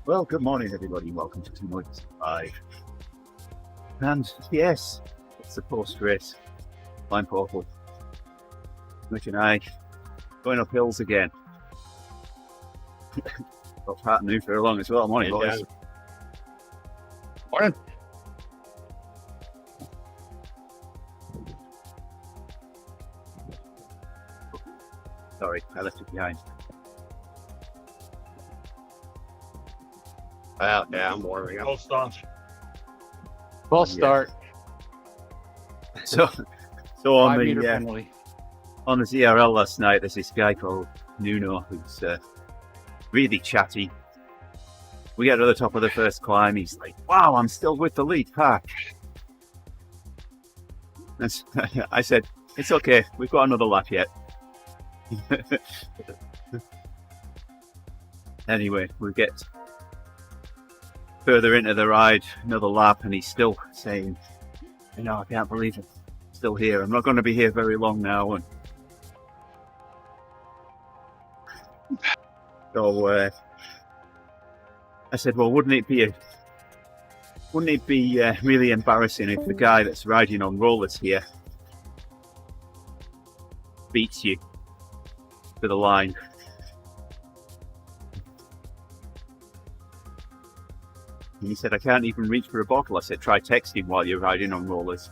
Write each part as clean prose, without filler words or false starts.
Well, good morning, everybody. Welcome to TeamODZ Live. And yes, it's the post-race line portal. Mitch and I going up hills again. Got Pat and Uffe along as well. Morning, boys. Morning. Sorry, I left it behind. Yeah, I'm warming up. False start. So on 5 meter the penalty. on the ZRL last night, there's this guy called Nuno who's really chatty. We get to the top of the first climb. He's like, "Wow, I'm still with the lead pack." I said, "It's okay. We've got another lap yet." Anyway, we get further into the ride, another lap, and he's still saying, I can't believe it. I'm still here. I'm not going to be here very long now. And so I said, well, wouldn't it be really embarrassing if the guy that's riding on rollers here beats you to the line? And he said, I can't even reach for a bottle. I said, try texting while you're riding on rollers.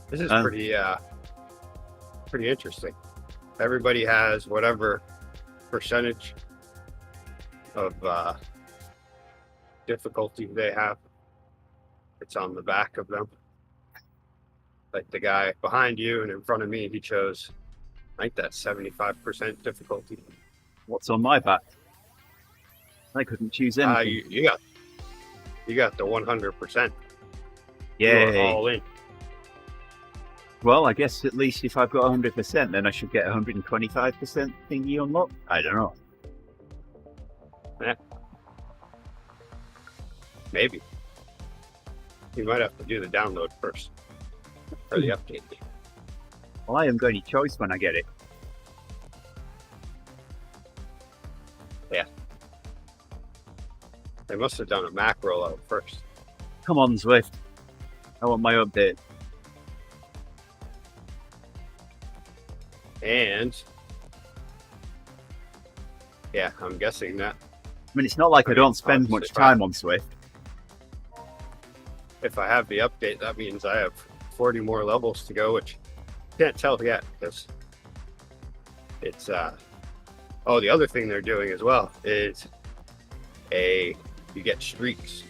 This is pretty interesting. Everybody has whatever percentage of difficulty they have. It's on the back of them. Like the guy behind you and in front of me, he chose, I think that's 75% difficulty. What's on my back? I couldn't choose anything. You got the 100%. Yay. You're all in. Well, I guess at least if I've got 100%, then I should get 125% thingy unlocked. I don't know. Yeah. Maybe. You might have to do the download first. Or the update. Well, I haven't got any choice when I get it. Yeah. They must have done a Mac rollout first. Come on, Zwift. I want my update. And yeah, I'm guessing that. I mean, it's not like I don't spend much time on Zwift. If I have the update, that means I have 40 more levels to go, which I can't tell yet because it's the other thing they're doing as well is you get streaks.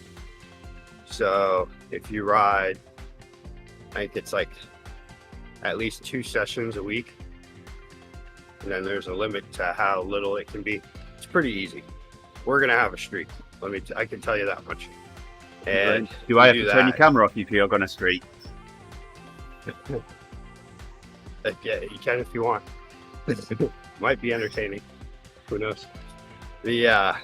So if you ride, I think it's like at least 2 sessions a week, and then there's a limit to how little it can be. It's pretty easy. We're gonna have a streak. I can tell you that much. And do I have to turn your camera off if you're gonna streak? Yeah, you can if you want. Might be entertaining. Who knows? But yeah,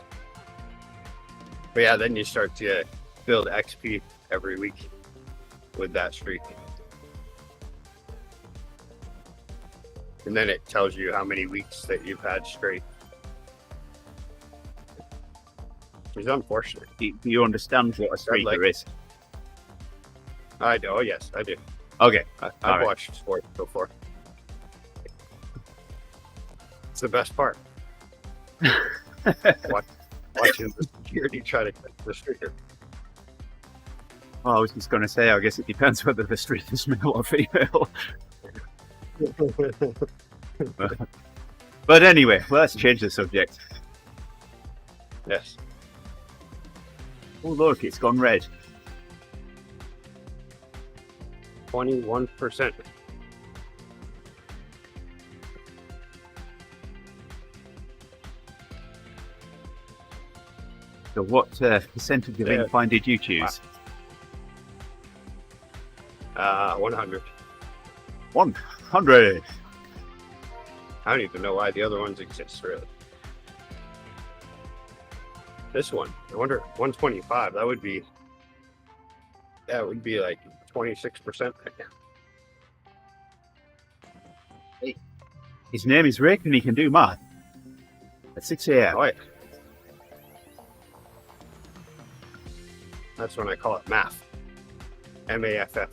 then you start to build XP every week with that streak. And then it tells you how many weeks that you've had straight. It's unfortunate. Do you understand what a streaker is? I do. Oh, yes, I do. Okay. I've watched sports before. It's the best part. Watching the security try to catch the streaker. Well, I was just going to say, I guess it depends whether the streak is male or female. But anyway, let's change the subject. Yes. Oh, look, it's gone red. 21%. So what percentage of incline did you choose? 100. 100. I don't even know why the other ones exist, really. This one, I wonder, 125, that would be like 26%. Hey. His name is Rick and he can do math at 6 a.m. Oh, yeah. That's when I call it math. M-A-F-F.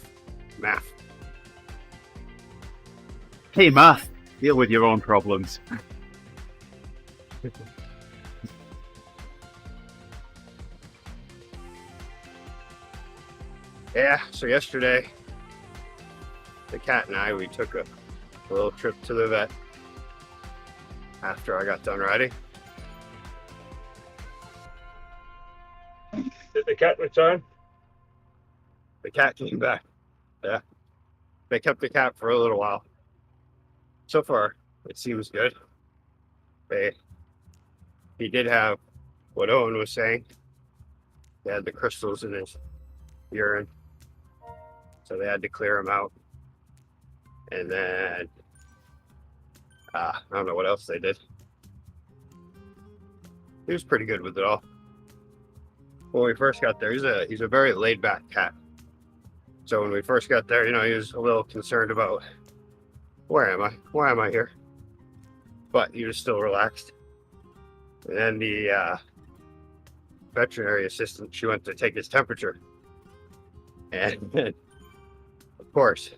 Math. Hey, math, deal with your own problems. Yeah, so yesterday, the cat and I, we took a little trip to the vet after I got done riding. Did the cat return? The cat came back. Yeah. They kept the cat for a little while. So far, it seems good. He did have what Owen was saying. He had the crystals in his urine. So they had to clear him out. And then, I don't know what else they did. He was pretty good with it all. When we first got there, he's a very laid back cat. So when we first got there, you know, he was a little concerned about, where am I? Why am I here? But he was still relaxed. And then the veterinary assistant, she went to take his temperature. And of course,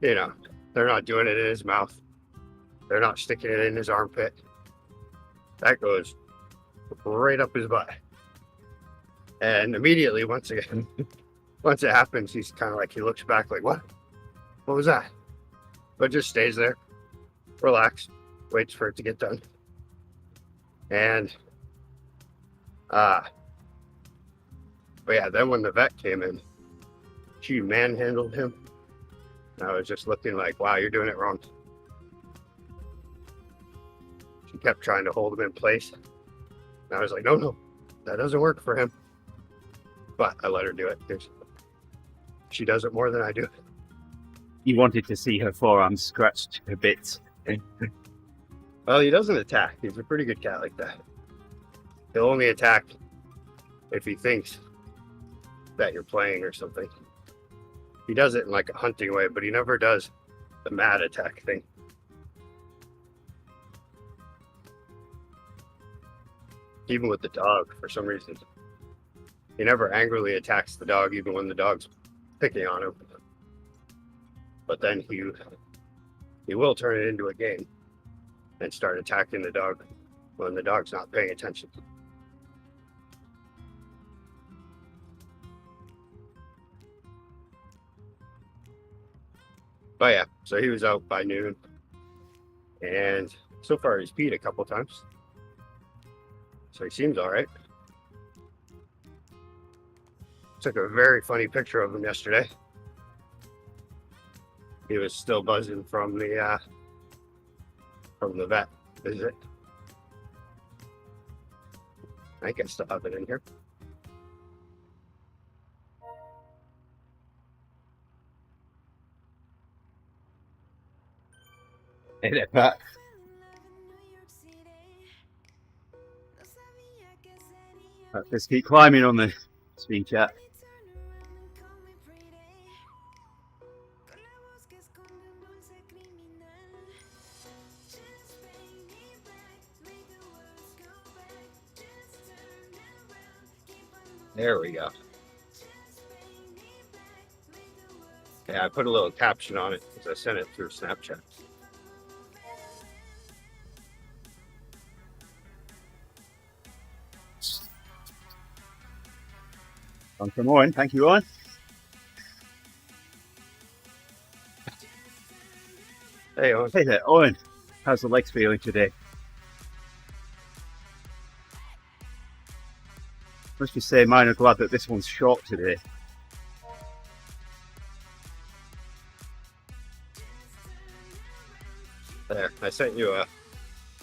you know, they're not doing it in his mouth. They're not sticking it in his armpit. That goes right up his butt. And immediately, once it happens, he's kind of like, he looks back like, what? What was that? But just stays there, relaxed, waits for it to get done. And, but yeah, then when the vet came in, she manhandled him. And I was just looking like, wow, you're doing it wrong. She kept trying to hold him in place. And I was like, no, that doesn't work for him. But I let her do it because she does it more than I do. You wanted to see her forearms scratched a bit. Well, he doesn't attack. He's a pretty good cat like that. He'll only attack if he thinks that you're playing or something. He does it in like a hunting way, but he never does the mad attack thing. Even with the dog, for some reason. He never angrily attacks the dog, even when the dog's picking on him. But then he will turn it into a game and start attacking the dog when the dog's not paying attention. But yeah, so he was out by noon. And so far he's peed a couple times. So he seems all right. Took a very funny picture of him yesterday. He was still buzzing from the vet visit. I can still have it in here. Hey there, Pat. Let's keep climbing on the speed chat. There we go. Yeah, I put a little caption on it because I sent it through Snapchat. One from Owen. Thank you, Owen. Hey, Owen. Hey there, Owen. How's the legs feeling today? Must just say, mine are glad that this one's short today. There, I sent you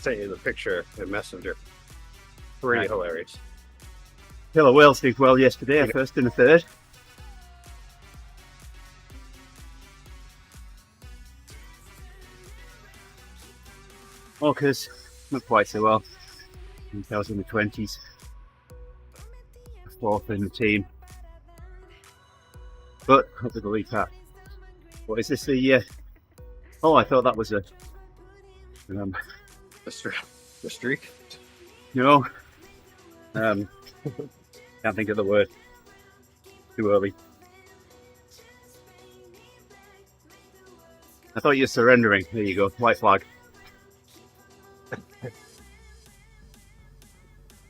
the picture in Messenger. Pretty Right. hilarious. Killer Wales did well yesterday, a first and a third. Walkers, not quite so well. I was in the 20s. Fourth in the team. But, up with the lead pack. What is this, the... Oh, I thought that was a The streak. No, can't think of the word. Too early. I thought you were surrendering. There you go, white flag.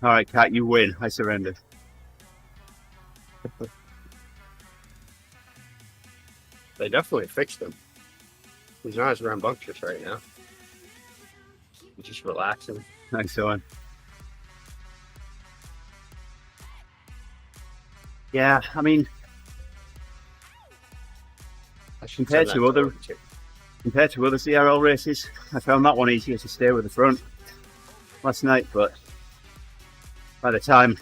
All right, Kat, you win. I surrender. They definitely fixed him. He's not as rambunctious right now. He's just relaxing. Nice one. Yeah, I mean, compared to other CRL races, I found that one easier to stay with the front last night, but by the time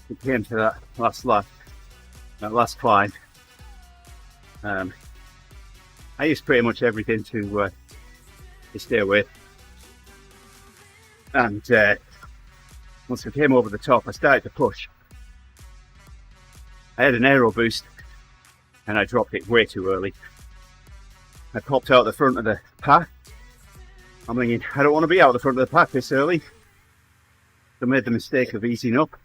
it came to that last lap, that last climb, I used pretty much everything to stay with. And once we came over the top, I started to push. I had an aero boost and I dropped it way too early. I popped out the front of the pack. I'm thinking, I don't want to be out the front of the pack this early. So I made the mistake of easing up.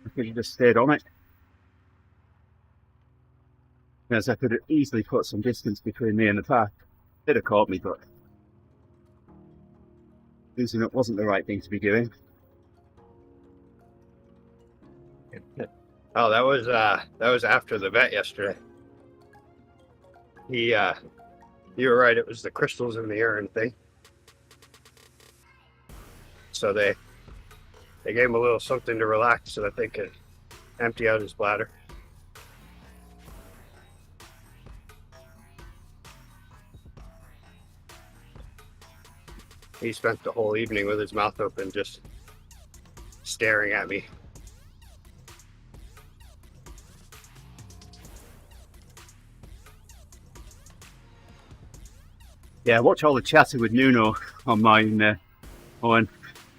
I could have just stayed on it. As I could have easily put some distance between me and the pack. It'd have caught me, but easing up wasn't the right thing to be doing. Oh, that was after the vet yesterday. You were right. It was the crystals in the urine thing. So they gave him a little something to relax so that they could empty out his bladder. He spent the whole evening with his mouth open, just staring at me. Yeah, watch all the chatter with Nuno on mine, Owen.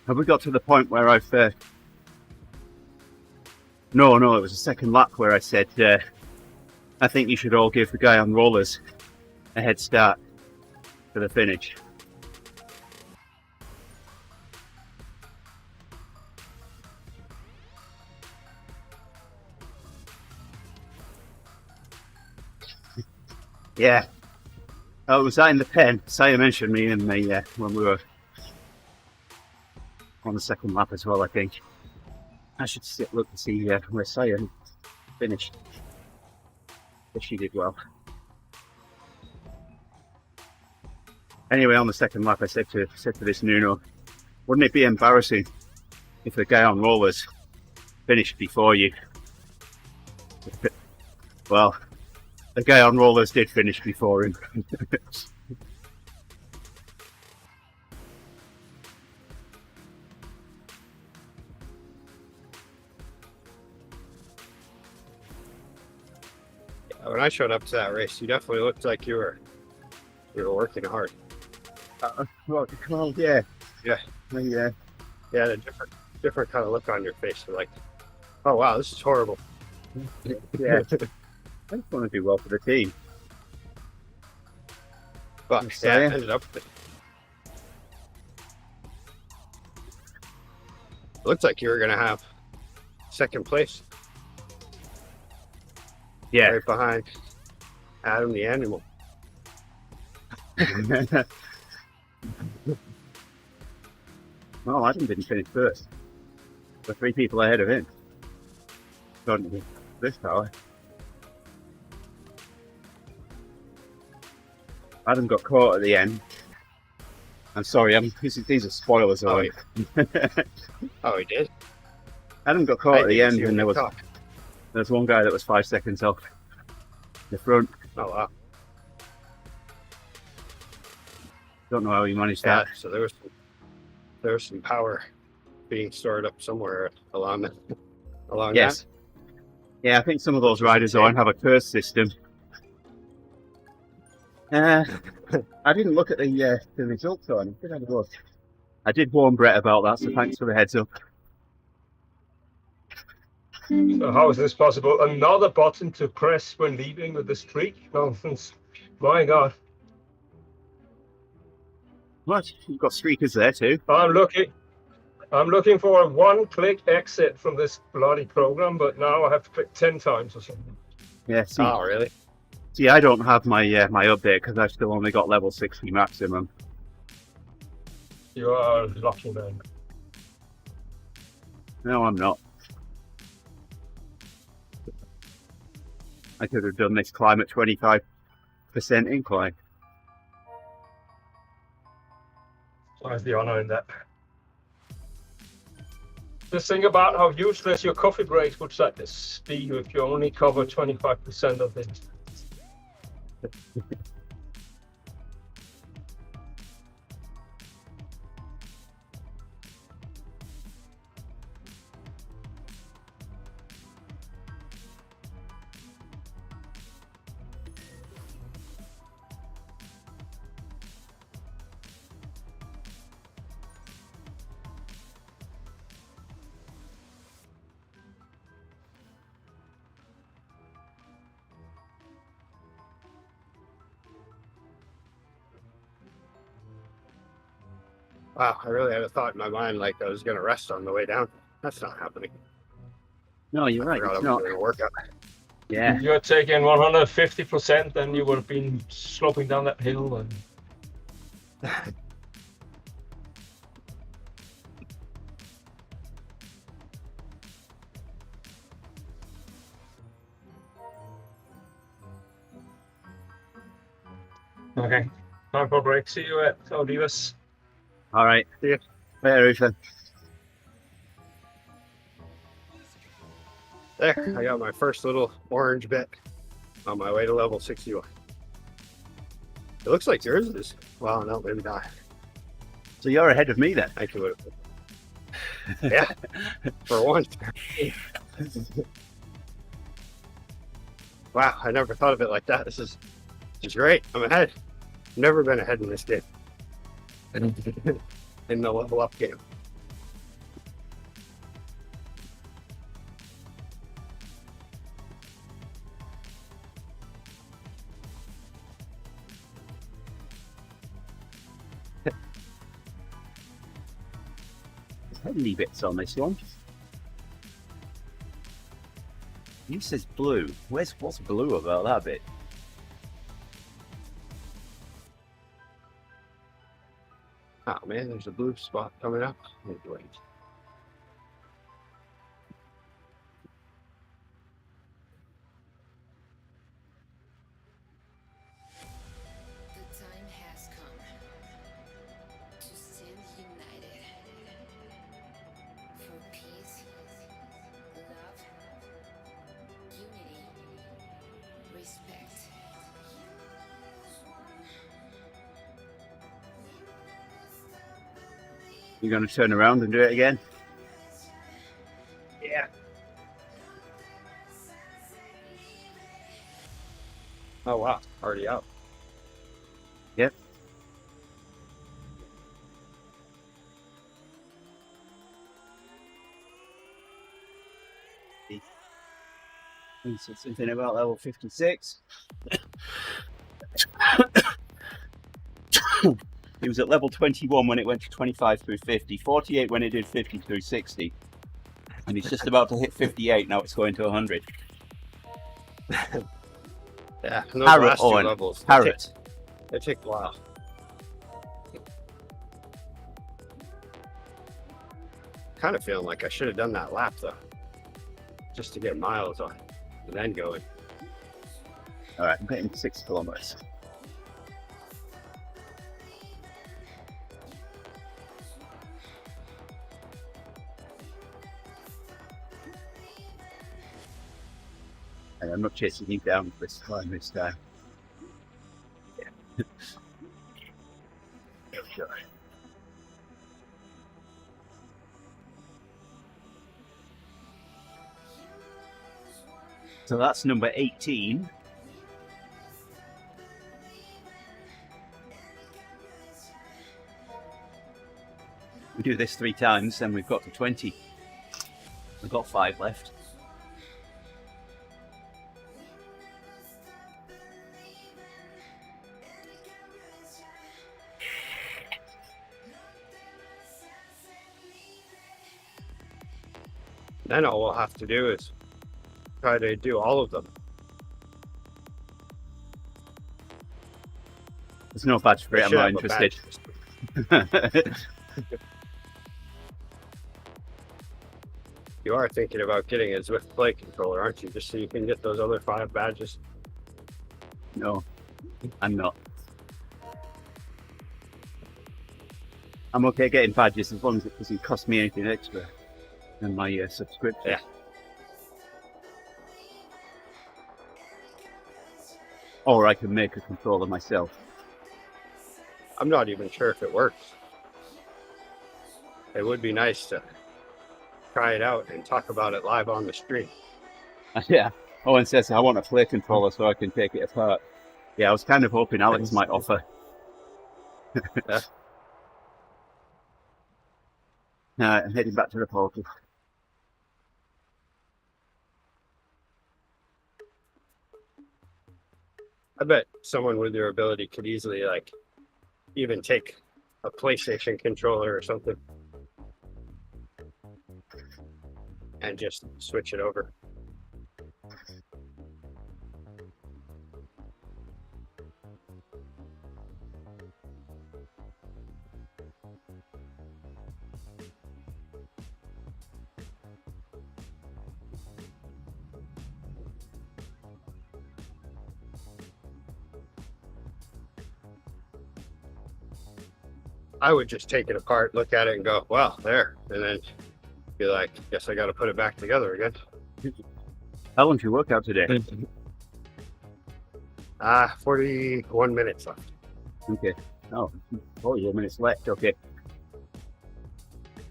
Have we got to the point where I've... No, it was the second lap where I said, I think you should all give the guy on rollers a head start for the finish. Yeah. Oh, was that in the pen? Saya mentioned me in the when we were on the second lap as well, I think. I should look to see where Saya finished. But she did well. Anyway, on the second lap, I said to this Nuno, wouldn't it be embarrassing if the guy on rollers finished before you? Well, the guy on rollers did finish before him. When I showed up to that race, you definitely looked like you were working hard. Well, yeah. Yeah. Yeah. You had a different kind of look on your face. You're like, oh wow, this is horrible. Yeah. I just want to do well for the team. But yeah, it ended up. It looked like you were gonna have second place. Yeah. Right behind Adam the animal. Well, Adam didn't finish first. We're 3 people ahead of him. According to this tower. Adam got caught at the end. I'm sorry, these are spoilers. Oh, he did? Adam got caught at the end and there's one guy that was 5 seconds off the front. Oh wow. Don't know how he managed that. So there was some power being stored up somewhere along yes. that. Yeah, I think some of those riders don't have a curse system. I didn't look at the results on it. I did warn Brett about that, so thanks for the heads up. So how is this possible? Another button to press when leaving with the streak? Nonsense. My God. What? You've got streakers there too. I'm looking for a one-click exit from this bloody program, but now I have to click 10 times or something. Yeah, see, Oh, really? see, I don't have my my update because I've still only got level 60 maximum. You are lucky, man. No, I'm not. I could have done this climb at 25% incline. I have the honor in that. Just think about how useless your coffee breaks would be if you only cover 25% of it. Wow, I really had a thought in my mind like I was going to rest on the way down. That's not happening. No, you're right. I It's forgot I not. was doing a workout. Yeah. If you're taking 150%, then you would have been sloping down that hill. And okay, time for a break. See you at TeamODZ. All right. See ya. There, Uffe. There, I got my first little orange bit on my way to level 61. It looks like yours is. Well, no, maybe not. So you're ahead of me then. Thank you. Yeah, for once. Wow, I never thought of it like that. This is great. I'm ahead. Never been ahead in this game. In the level up game. Heavy bits on this one. You says blue. What's blue about that bit? Oh man, there's a blue spot coming up. Wait. The time has come to stand united for peace, love, unity, respect. You're going to turn around and do it again? Yeah. Oh wow, already out. Yep. He said something about level 56. He was at level 21 when it went to 25 through 50, 48 when it did 50 through 60. And he's just about to hit 58, now it's going to 100. Yeah, and those Parrot last two on. levels. Parrot. They take a while. Kind of feeling like I should have done that lap though, just to get miles on, and then going. All right, I'm getting 6 kilometers. And I'm not chasing you down this time. Yeah. Sure. So that's number 18. We do this 3 times, then we've got to 20. We've got 5 left. Then all we'll have to do is try to do all of them. There's no badge for They it. I'm should not have a interested. badge. You are thinking about getting a Zwift play controller, aren't you? Just so you can get those other 5 badges. No, I'm not. I'm okay getting badges as long as it doesn't cost me anything extra than my subscription. Yeah. Or I can make a controller myself. I'm not even sure if it works. It would be nice to try it out and talk about it live on the stream. Yeah. Owen says I want a play controller so I can take it apart. Yeah, I was kind of hoping Alex might offer. Yeah. I'm heading back to the portal. I bet someone with your ability could easily, like, even take a PlayStation controller or something and just switch it over. I would just take it apart, look at it, and go, "Wow, there," and then be like, "Guess I got to put it back together again." How long did you work out today? 41 minutes left. Okay. Oh, 40 minutes left. Okay.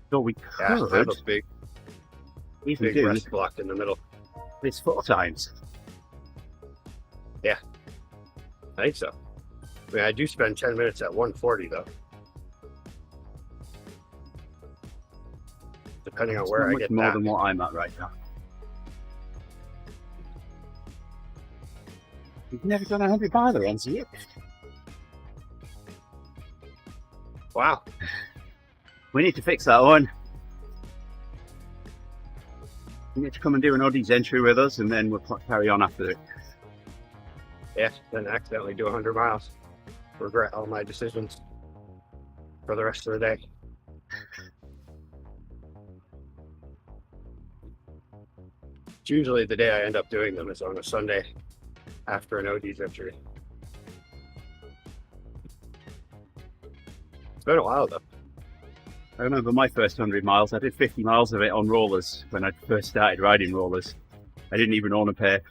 So we Yeah, could I have a big even do rest block in the middle. this 4 times. I think so. I mean, I do spend 10 minutes at 140 though, depending on It's where not I much get more that. than what I'm at right now. You've never done 100 miler runs yet? Wow. We need to fix that one. You need to come and do an ODZ entry with us, and then we'll carry on after it. Yeah, then accidentally do 100 miles. Regret all my decisions for the rest of the day. It's usually the day I end up doing them is on a Sunday after an ODZ entry. It's been a while though. I remember my first 100 miles. I did 50 miles of it on rollers when I first started riding rollers. I didn't even own a pair.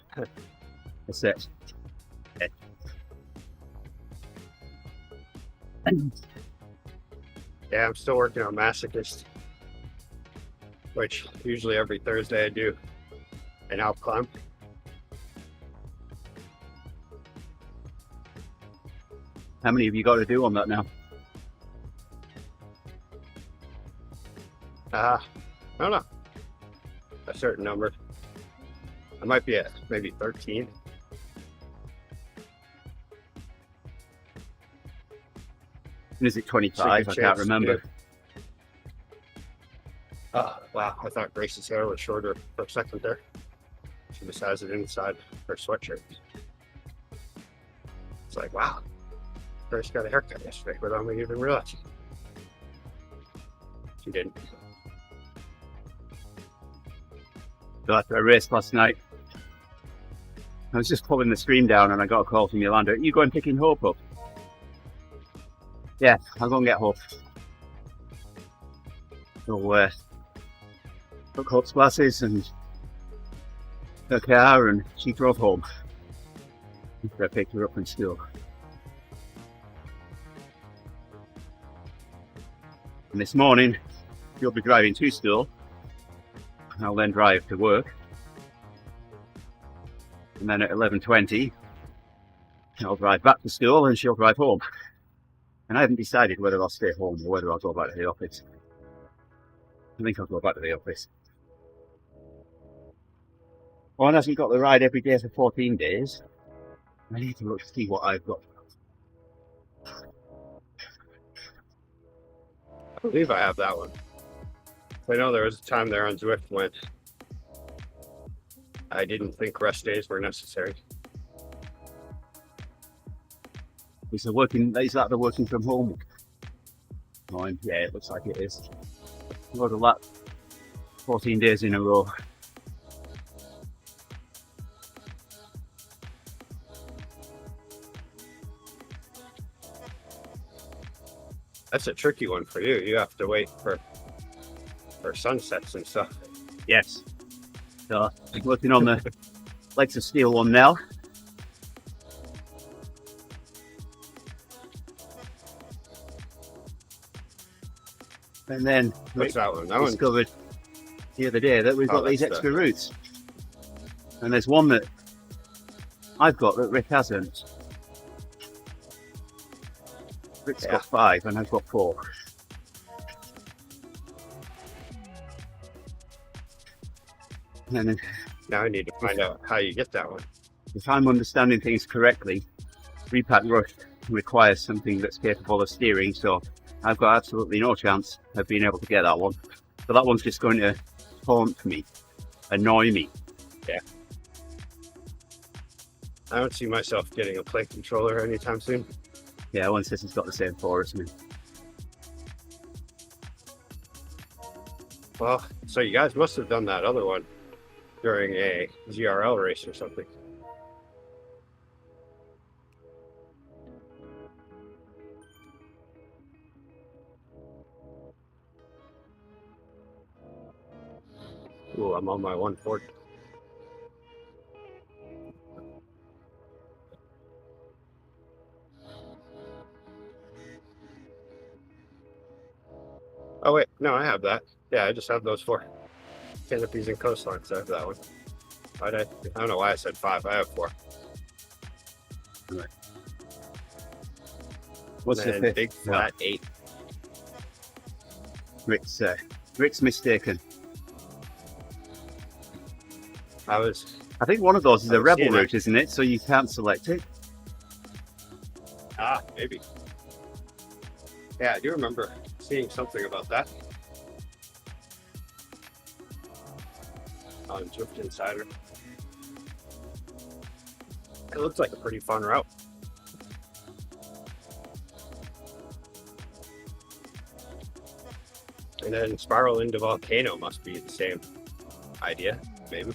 A set. Yeah, I'm still working on Masochist, which usually every Thursday I do an Alp climb. How many have you got to do on that now? I don't know. A certain number. I might be at maybe 13. And is it 25? I can't chance, remember. Oh, wow. I thought Grace's hair was shorter for a second there. She just has it inside her sweatshirt. It's like, wow. Grace got a haircut yesterday without me even realizing. She didn't. So after I raced last night, I was just pulling the stream down and I got a call from Yolanda. You going picking Hope up? Yeah, I'll go and get Hope. So took Hope's glasses and her car and she drove home. I picked her up from school. And this morning, she'll be driving to school. I'll then drive to work. And then at 11:20, I'll drive back to school and she'll drive home. And I haven't decided whether I'll stay home or whether I'll go back to the office. I think I'll go back to the office. One hasn't got the ride every day for 14 days. I need to look to see what I've got. I believe I have that one. I know there was a time there on Zwift when I didn't think rest days were necessary. Is that the working from home time? Yeah, it looks like it is. Load of that 14 days in a row. That's a tricky one for you. You have to wait for sunsets and stuff. Yes. So I'm working on the legs of steel one now. And then What's that one? That one. discovered the other day that we've got these that's extra routes. And there's one that I've got that Rick hasn't. Rick's got 5 and I've got 4. And then, Now I need to find out how you get that one. if I'm understanding things correctly, Repack Rush requires something that's capable of steering, so I've got absolutely no chance of being able to get that one. So that one's just going to haunt me, annoy me. I don't see myself getting a play controller anytime soon. Yeah, one says he's got the same 4 as me. Well, so you guys must have done that other one during a GRL race or something. Ooh, I'm on my 140. Oh wait, no, I have that. Yeah, I just have those 4 canopies and coastlines. I have that one. I don't know why I said 5. I have 4. What's the And 5th? big flat 8. Rick's mistaken. I think one of those is I a was rebel seeing it. route, isn't it? So you can't select it. maybe. Yeah, I do remember seeing something about that on Drift Insider. It looks like a pretty fun route. And then Spiral into Volcano must be the same idea, maybe.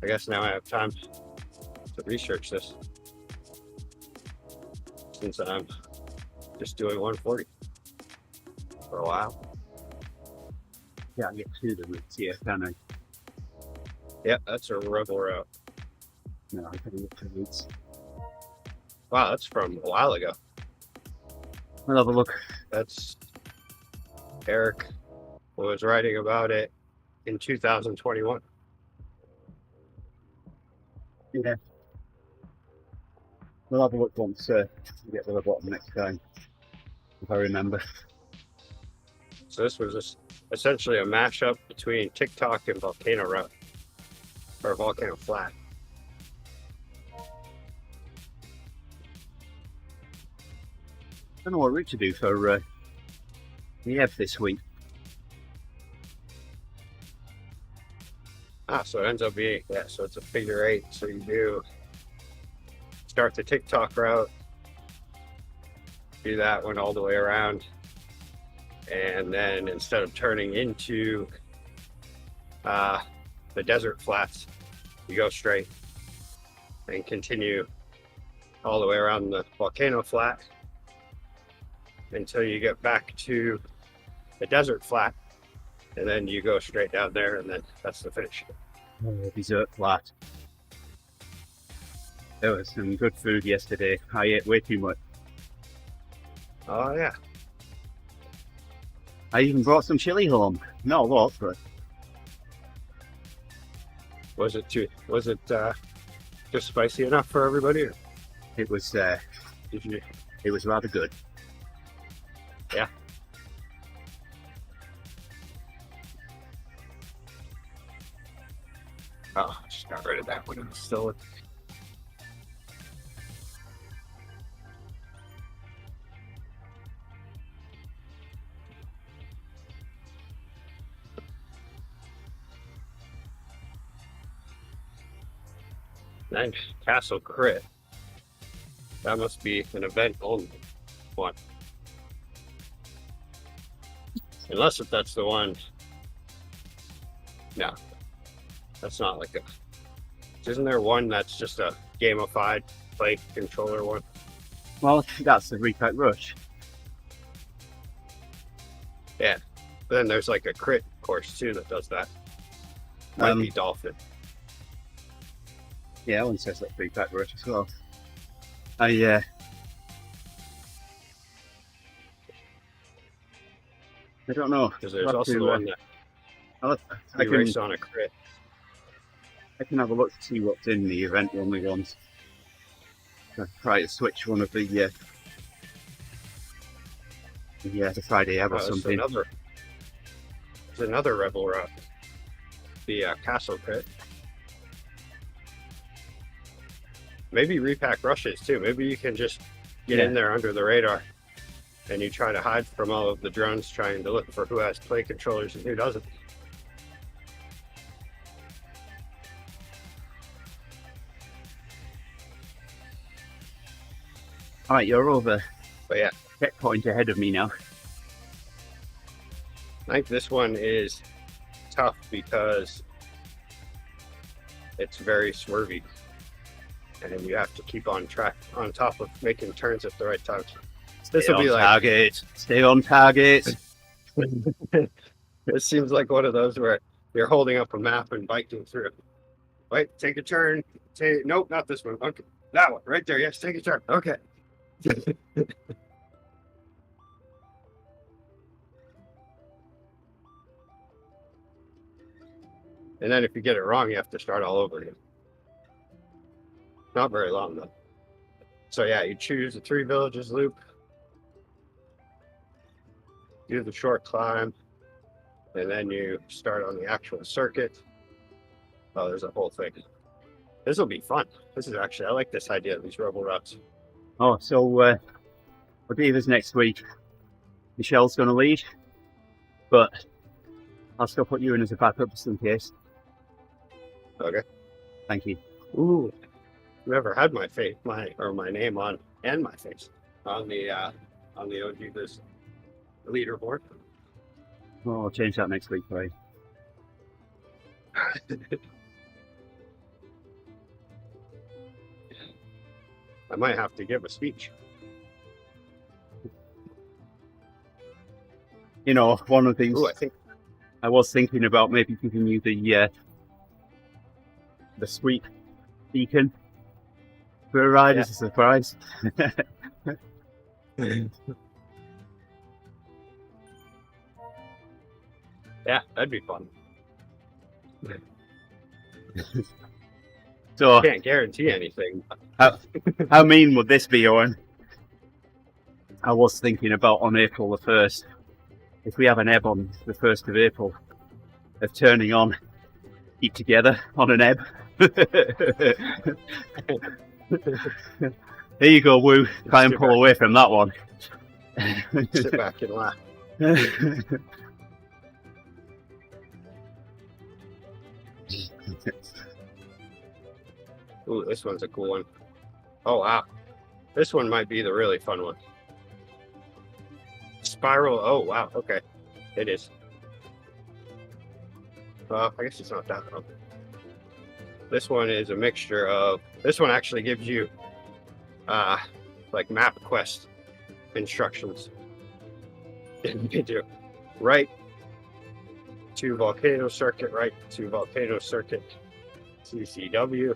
I guess now I have time to research this, since I'm just doing 140 for a while. Yeah, I get 2 of the routes here, can I? Yep, that's a rebel route. No, I can get 2 routes. Wow, that's from a while ago. We'll have a look. That's Eric was writing about it in 2021. Yeah. We'll have a look once we get to the bottom next time, if I remember. So this was just essentially a mashup between TikTok and Volcano Route, or Volcano Flat. I don't know what route to do for the EV this week. So it ends up being, so it's a figure 8. So you do start the TikTok route, do that one all the way around, and then instead of turning into the desert flats, you go straight and continue all the way around the volcano flat until you get back to the desert flat, and then you go straight down there, and then that's the finish. Dessert flat. There was some good food yesterday. I ate way too much. Oh yeah. I even brought some chili home. Not a lot, but Was it just spicy enough for everybody, or it was did you? it was rather good. Yeah. Oh, I just got rid of that one. It's still. Then Castle Crit. That must be an event only one. Unless if that's the one. No. That's not like a. Isn't there one that's just a gamified play controller one? Well, that's the repack rush. Yeah. But then there's like a crit course too that does that. Might be Dolphin. Yeah, that one says that repack rush as well. I don't know. Because there's also the one that I you can race on a crit. have a look to see what's in the event only ones. I'll try to switch one of the Friday Ebb or something. There's another Rebel route. The Castle Crit. Maybe repack rushes too. Maybe you can just get in there under the radar and you try to hide from all of the drones trying to look for who has play controllers and who doesn't. Alright, you're over. But yeah, Checkpoint ahead of me now. I think this one is tough because it's very swervy. And you have to keep on track, on top of making turns at the right time. This will be like target. Stay on target. This seems like one of those where you're holding up a map and biking through. Wait, take a turn. Nope, not this one. Okay, that one right there. Yes, take a turn. Okay. And then if you get it wrong, you have to start all over again. Not very long though. So yeah, you choose the 3 villages loop. Do the short climb. And then you start on the actual circuit. Oh, there's a whole thing. This will be fun. This is actually, I like this idea of these rebel routes. Oh, so we'll do this next week. Michelle's going to lead, but I'll still put you in as a backup just in case. Okay. Thank you. Ooh, never had my face, my name on and my face on the OG leaderboard. Well, I'll change that next week, right? I might have to give a speech. You know, one of these. Ooh, I think I was thinking about maybe giving you the sweet beacon for a ride as a surprise. Yeah, that'd be fun. So, Can't guarantee anything. how mean would this be, Owen? I was thinking about on April the 1st, if we have an ebb on the 1st of April, of turning on Keep Together on an ebb. There you go, Woo. Try and pull away from that one. Sit back and laugh. Ooh, this one's a cool one. Oh, wow. This one might be the really fun one. Spiral. Oh, wow. Okay. It is. I guess it's not that one. This one is a mixture of... This one actually gives you like map quest instructions. You do right to volcano circuit, right to volcano circuit, CCW.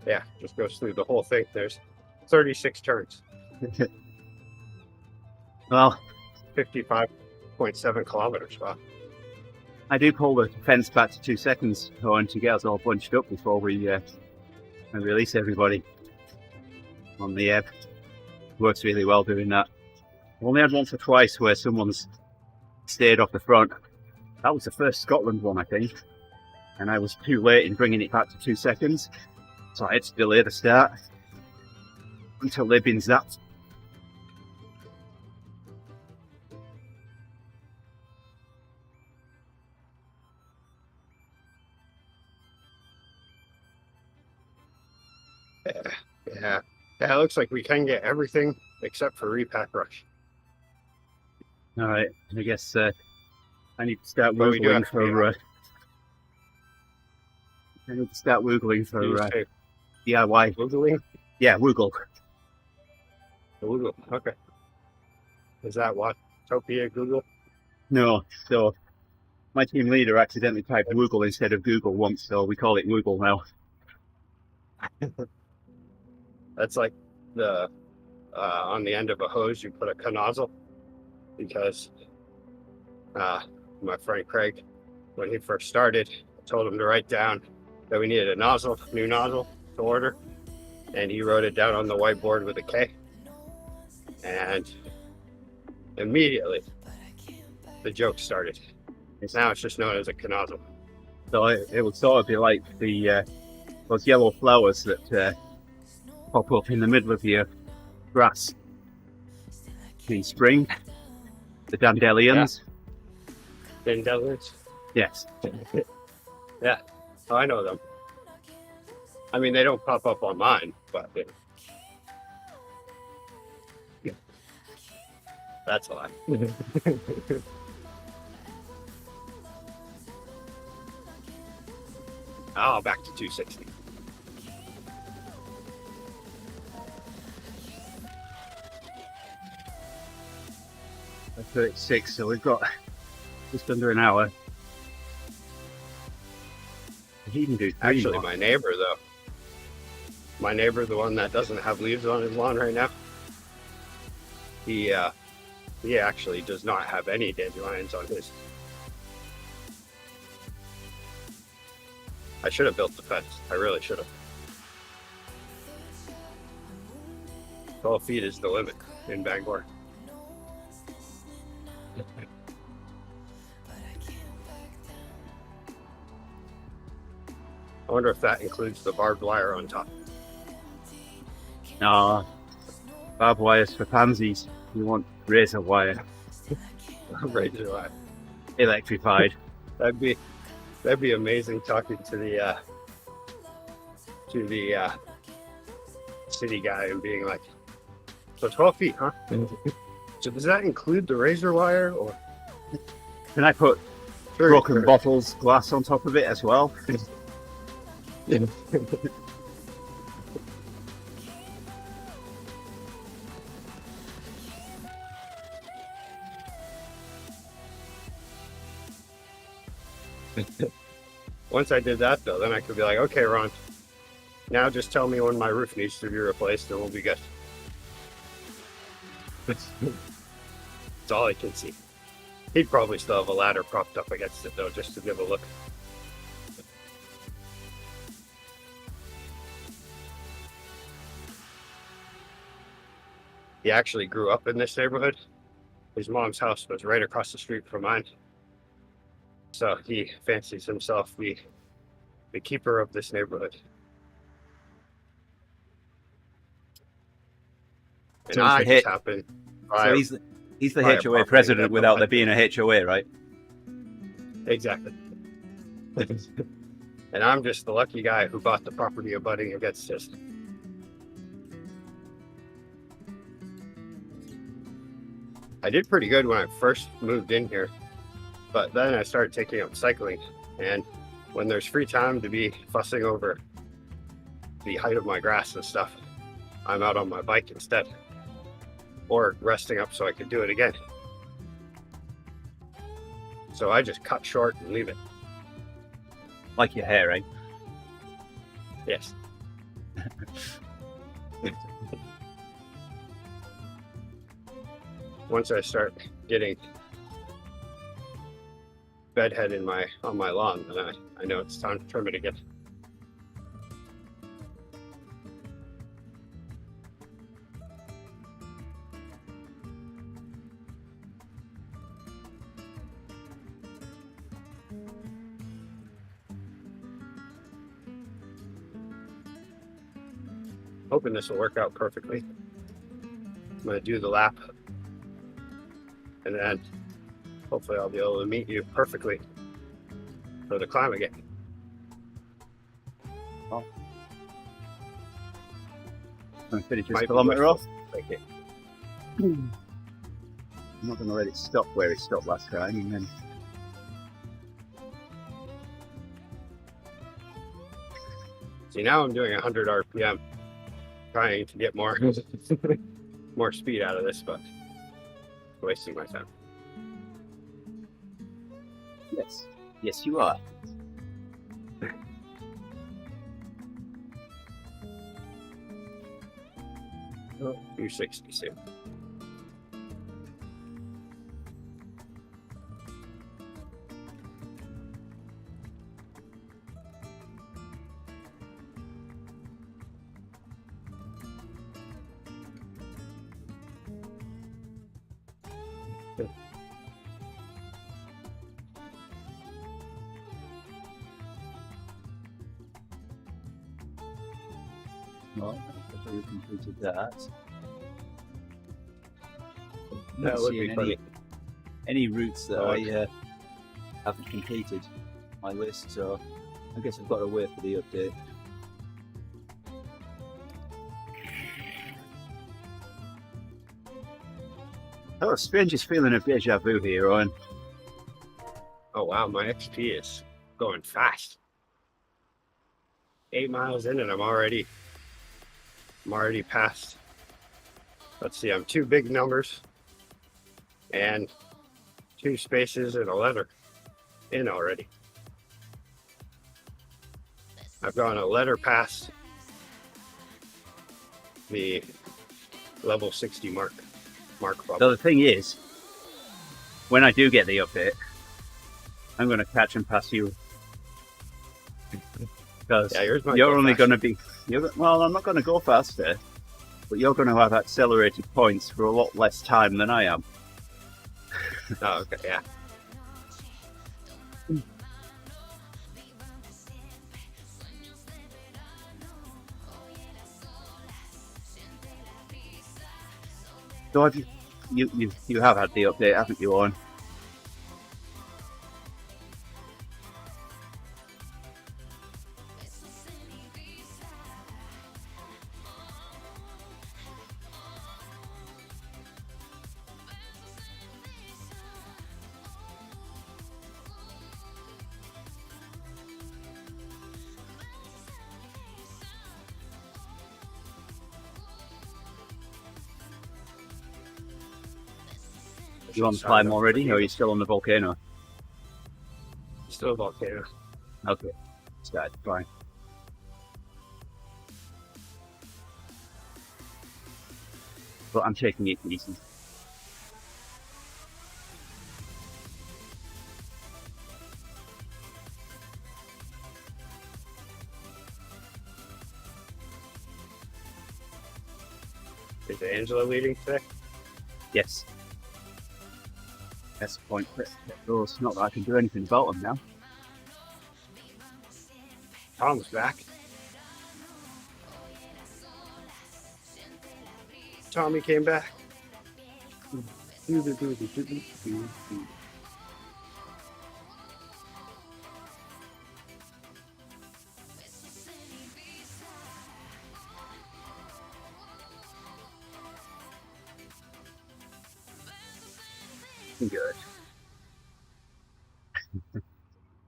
Yeah, just goes through the whole thing. There's 36 turns. Well, 55.7 kilometers. Wow. I do pull the fence back to 2 seconds, Owen, to get us all bunched up before we release everybody on the ebb. Works really well doing that. I've only had once or twice where someone's stayed off the front. That was the first Scotland one, I think. And I was too late in bringing it back to 2 seconds. So I had to delay the start until they've been zapped. looks like we can get everything except for repack rush. All right, I guess I need to start But we do woogling have to be for. I need to start woogling for Use tape. DIY. Googling? Yeah, woogle. Google. Okay. Is that what? Topia Google? No, so my team leader accidentally typed woogle instead of Google once, so we call it woogle now. That's like the on the end of a hose you put a nozzle, because my friend Craig, when he first started, I told him to write down that we needed a nozzle, new nozzle to order, and he wrote it down on the whiteboard with a K, and immediately the joke started. Now it's just known as a nozzle. So it would sort of be like the those yellow flowers that pop up in the middle of your grass in spring. The dandelions. Dandelions? Yes. Yeah. Oh, I know them. I mean, they don't pop up on mine, but that's a lie. Oh, back to 260. That's 36, so we've got just under an hour. He can do three Actually, more. my neighbor, though. My neighbor, the one that doesn't have leaves on his lawn right now, he actually does not have any dandelions on his. I should have built the fence. I really should have. 12 feet is the limit in Bangor. I wonder if that includes the barbed wire on top. No, barbed wires for pansies. You want razor wire, Razor wire. electrified. That'd be amazing, talking to the city guy and being like, so 12 feet, huh? So does that include the razor wire, or Can I put broken bottles, glass on top of it as well? Once I did that, though, then I could be like, okay, Ron, now just tell me when my roof needs to be replaced and we'll be good. That's all I can see. He'd probably still have a ladder propped up against it, though, just to give a look. He actually grew up in this neighborhood. His mom's house was right across the street from mine. So he fancies himself the keeper of this neighborhood. And So I he's the just head- happened. So he's the buy a HOA property president that without don't there being a HOA, right? Exactly. And I'm just the lucky guy who bought the property abutting against his. I did pretty good when I first moved in here, but then I started taking up cycling, and when there's free time to be fussing over the height of my grass and stuff, I'm out on my bike instead, or resting up so I could do it again. So I just cut short and leave it. Like your hair, right? Yes. Once I start getting bedhead on my lawn, then I know it's time to trim it again. Hoping this will work out perfectly. I'm going to do the lap, and then hopefully I'll be able to meet you perfectly for the climb again. Oh. going to finish this Might be kilometre off. wishful thinking. I'm not going to let it stop where it stopped last time, and then See, now I'm doing 100 RPM, trying to get more more speed out of this, but wasting my time. yes, you are. 260 soon. Well, I think we completed that. That Not would seeing be funny. any routes that Oh, I haven't completed my list, so I guess I've got to wait for the update. Oh, strangest feeling of deja vu here, Owen. Oh wow, my XP is going fast. 8 miles in and I'm already past. Let's see, I'm 2 big numbers and 2 spaces and a letter in already. I've gone a letter past the level 60 mark bubble. So the thing is, when I do get the update, I'm going to catch and pass you. Because Yeah, yours might you're go only faster. going to be, well, I'm not going to go faster, but you're going to have accelerated points for a lot less time than I am. Oh, okay, yeah. So have you have had the update, haven't you, Owen? You on the climb already, or are you still on the volcano? Still a volcano. Okay, start fine. But I'm taking it easy. Is Angela leading today? Yes. That's the point. So it's not that I can do anything about them now. Tom's back. Tommy came back. Good.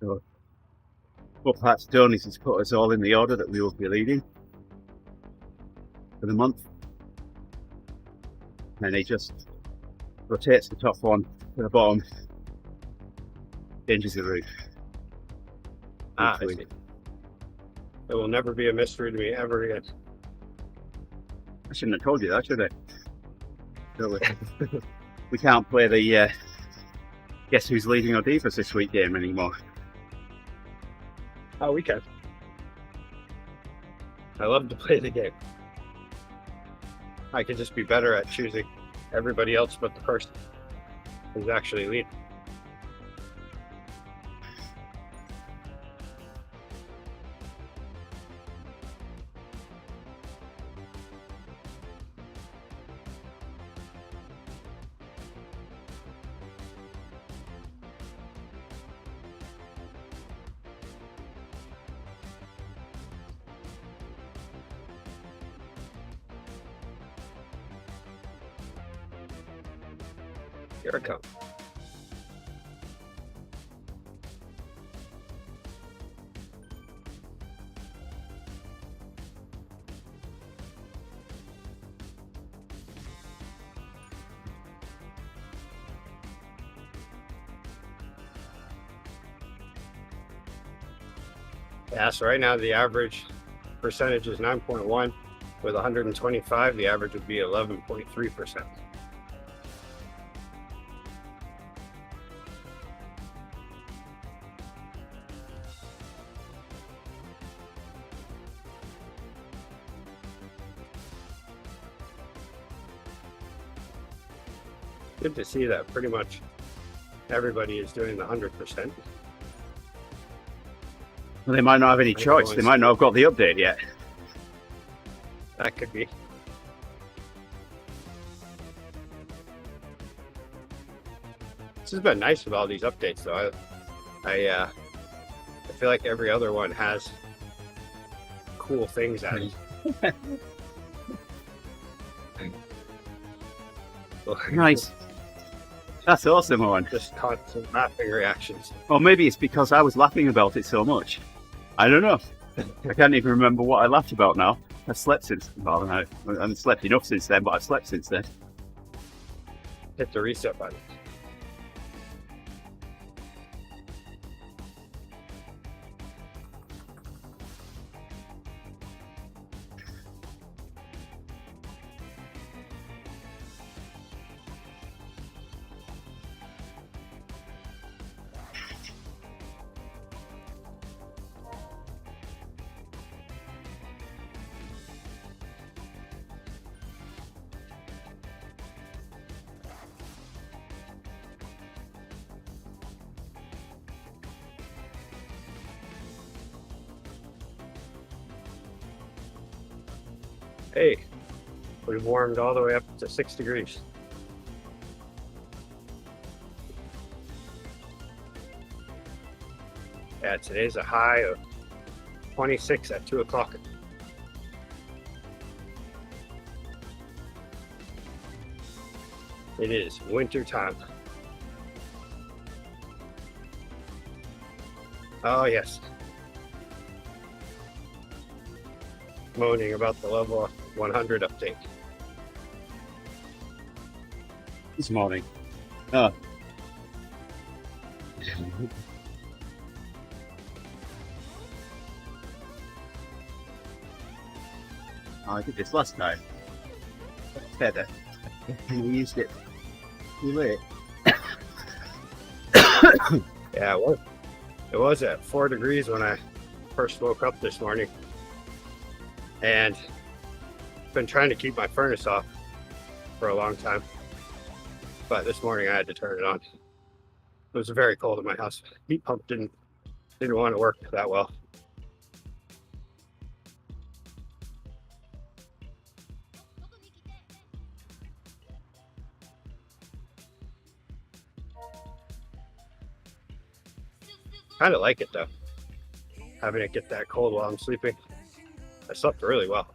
So, what Pat's done is he's put us all in the order that we will be leading for the month. And he just rotates the top one to the bottom, changes the route. I Hopefully. see. It will never be a mystery to me ever again. I shouldn't have told you that, should I? So we can't play the Guess Who's Leading or Divas this week game anymore. Oh, we can. I love to play the game. I could just be better at choosing everybody else but the person who's actually leading. Here I come. Yeah, so right now the average percentage is 9.1. With 125, the average would be 11.3%. Good to see that pretty much everybody is doing the 100%. Well, they might not have any choice. They might not have got the update yet. That could be. This has been nice with all these updates, though. I feel like every other one has cool things added. Nice. That's awesome, Owen. Just constant laughing reactions. Or maybe it's because I was laughing about it so much. I don't know. I can't even remember what I laughed about now. I've slept since. Well, no, I haven't slept enough since then, but I've slept since then. Hit the reset button. Hey, we've warmed all the way up to 6 degrees. Yeah, today's a high of 26 at 2 o'clock. It is winter time. Oh yes. Moaning about the level 100 update. This morning. Oh. I did this last time. It's better. We used it too late. Yeah, it was at 4 degrees when I first woke up this morning. And I've been trying to keep my furnace off for a long time. But this morning I had to turn it on. It was very cold in my house. Heat pump didn't want to work that well. Kind of like it though, having it get that cold while I'm sleeping. I slept really well.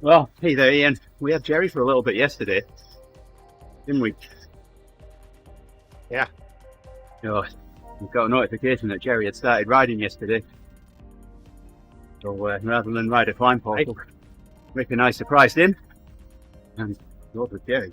Well, hey there, Ian. We had Gerrie for a little bit yesterday, didn't we? Yeah. Oh, we got a notification that Gerrie had started riding yesterday. So rather than ride a climb portal, make a nice surprise in and go with Gerrie.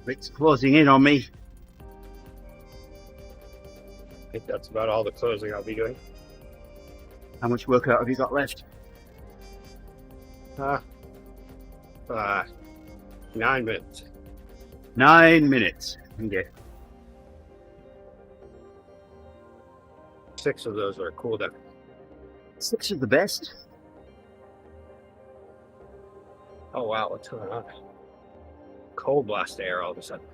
Rick's closing in on me. I think that's about all the closing I'll be doing. How much workout have you got left? 9 minutes. 9 minutes. Okay. 6 of those are cool down. 6 of the best. Oh wow, what's going on? Cold blast air all of a sudden.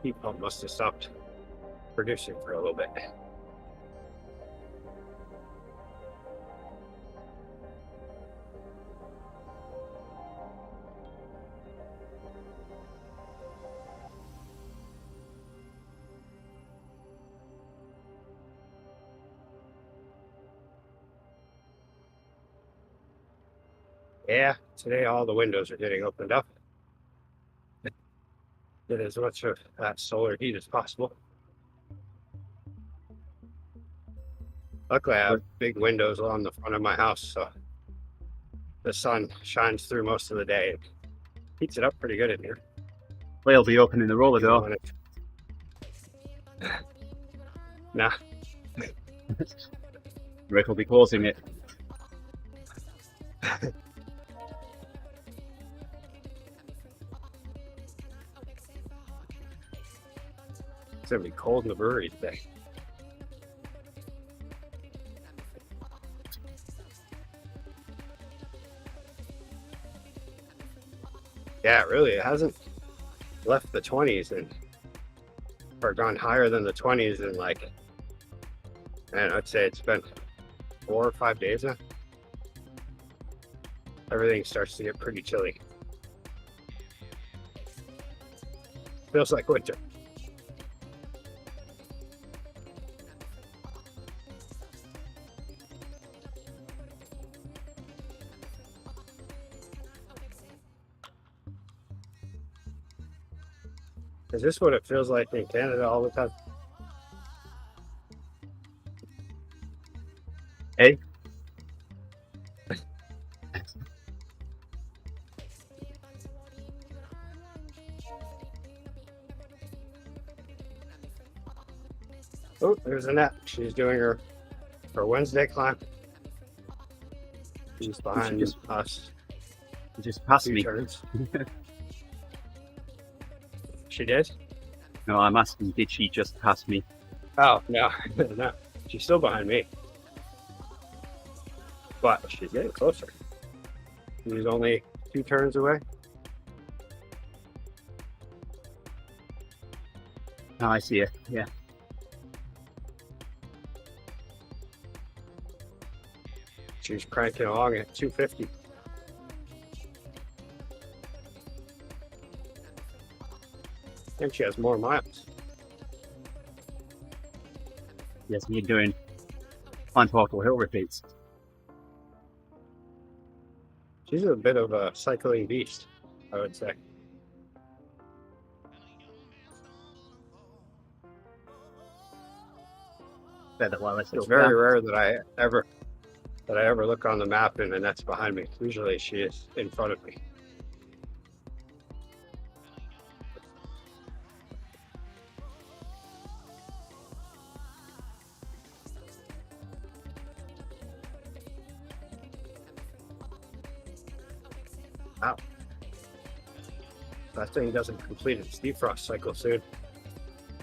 Heat pump must have stopped producing for a little bit. Yeah, today all the windows are getting opened up. Get as much of that solar heat as possible. Luckily, I have big windows along the front of my house, so the sun shines through most of the day and heats it up pretty good in here. They'll be opening the roller door. Nah. Rick will be closing it. It's gonna be cold in the brewery today. Yeah, it hasn't left the 20s or gone higher than the 20s in like, man, I'd say it's been 4 or 5 days now. Everything starts to get pretty chilly. Feels like winter. Is this what it feels like in Canada all the time? Hey? Oh, there's Annette. She's doing her Wednesday climb. She's behind us. You just passed 2 me. turns. She did? No, I'm asking, did she just pass me? Oh, no. No. She's still behind me. But she's getting closer. She's only 2 turns away. Oh, I see it. Yeah. She's cranking along at 250. And she has more miles. Yes, you're doing climb portal hill repeats. She's a bit of a cycling beast, I would say. Better while I still It's very can. rare that I ever look on the map and the net's behind me. Usually she is in front of me. Wow. That thing doesn't complete its defrost cycle soon.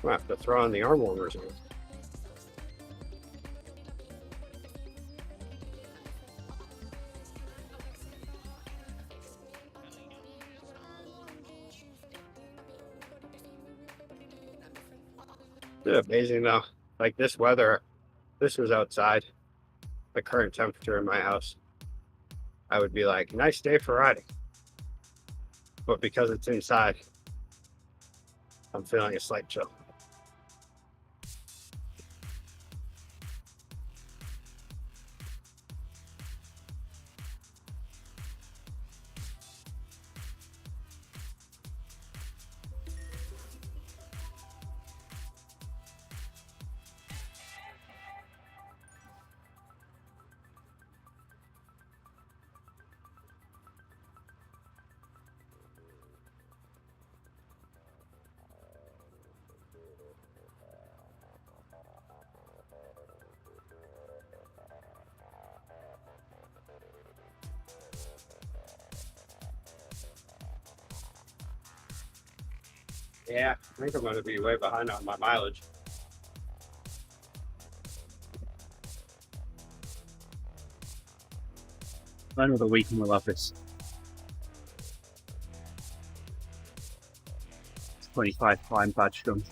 I'll have to throw on the arm warmers on it. It's amazing though. Like this weather, this was outside, the current temperature in my house, I would be like, nice day for riding. But because it's inside, I'm feeling a slight chill. Yeah, I think I'm going to be way behind on my mileage. Another week and we'll have this 25 climb badge done.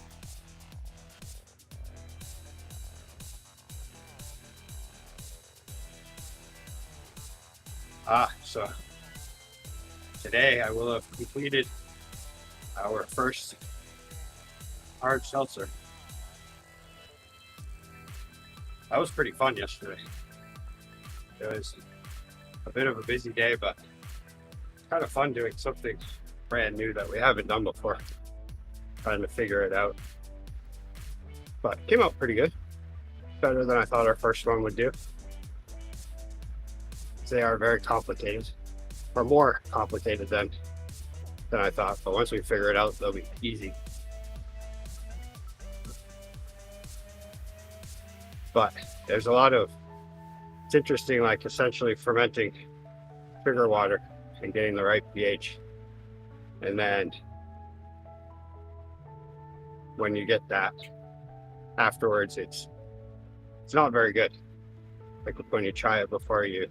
So today I will have completed our first hard seltzer. That was pretty fun yesterday. It was a bit of a busy day, but it's kind of fun doing something brand new that we haven't done before. Trying to figure it out. But it came out pretty good. Better than I thought our first one would do. They are very complicated, or more complicated than I thought. But once we figure it out, they'll be easy. But there's a lot of, it's interesting, like essentially fermenting sugar water and getting the right pH. And then when you get that afterwards, it's not very good. Like when you try it before you